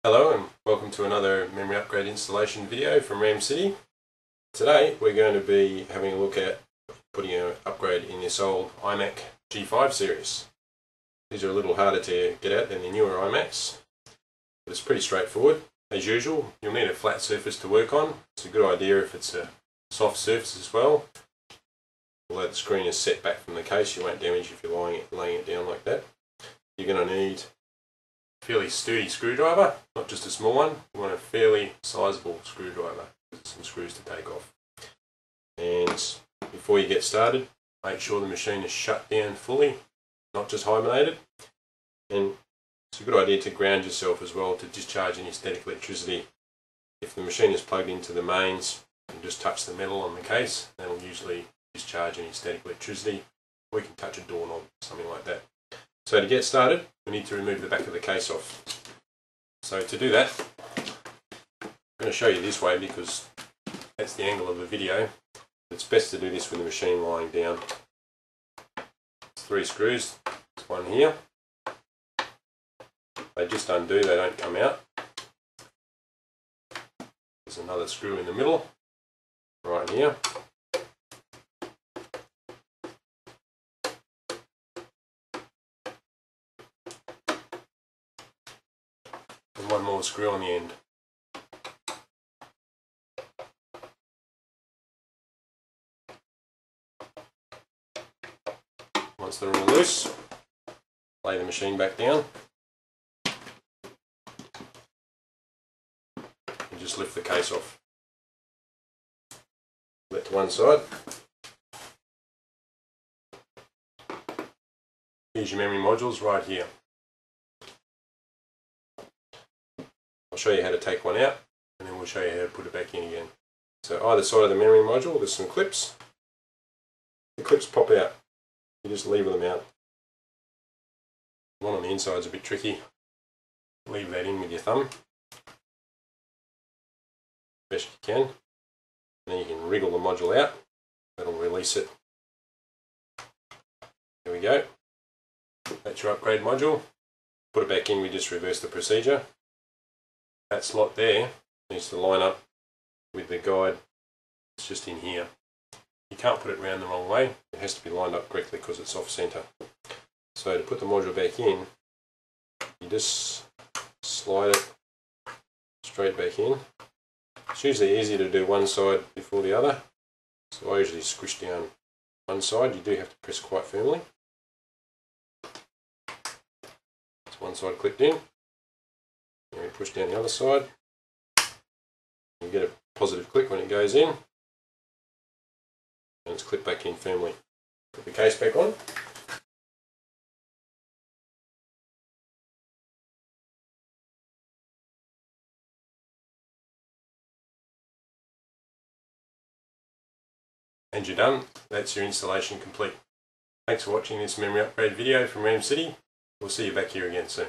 Hello and welcome to another memory upgrade installation video from Ram City. Today we're going to be having a look at putting an upgrade in this old iMac G5 series. These are a little harder to get at than the newer iMacs, but it's pretty straightforward. As usual, you'll need a flat surface to work on. It's a good idea if it's a soft surface as well. Although the screen is set back from the case, you won't damage if you're laying it down like that. You're going to need fairly sturdy screwdriver, not just a small one. You want a fairly sizable screwdriver with some screws to take off. And before you get started, make sure the machine is shut down fully, not just hibernated. And it's a good idea to ground yourself as well to discharge any static electricity. If the machine is plugged into the mains, you can just touch the metal on the case. That will usually discharge any static electricity. Or you can touch a doorknob, something like that. So to get started, we need to remove the back of the case off. So to do that, I'm going to show you this way because that's the angle of the video. It's best to do this with the machine lying down. It's 3 screws, there's one here. They just undo, they don't come out. There's another screw in the middle, right here. And one more screw on the end. Once they're all loose, lay the machine back down and just lift the case off. Put it to one side. Here's your memory modules right here. I'll show you how to take one out and then we'll show you how to put it back in again. So either side of the memory module there's some clips. The clips pop out. You just lever them out. The one on the inside is a bit tricky. Leave that in with your thumb best you can. And then you can wriggle the module out. That'll release it. There we go. That's your upgrade module. Put it back in, we just reverse the procedure. That slot there needs to line up with the guide. It's just in here. You can't put it around the wrong way. It has to be lined up correctly because it's off center. So to put the module back in, you just slide it straight back in. It's usually easier to do one side before the other. So I usually squish down one side. You do have to press quite firmly. It's one side clipped in. And we push down the other side. You get a positive click when it goes in. And it's clipped back in firmly. Put the case back on. And you're done. That's your installation complete. Thanks for watching this memory upgrade video from Ram City. We'll see you back here again soon.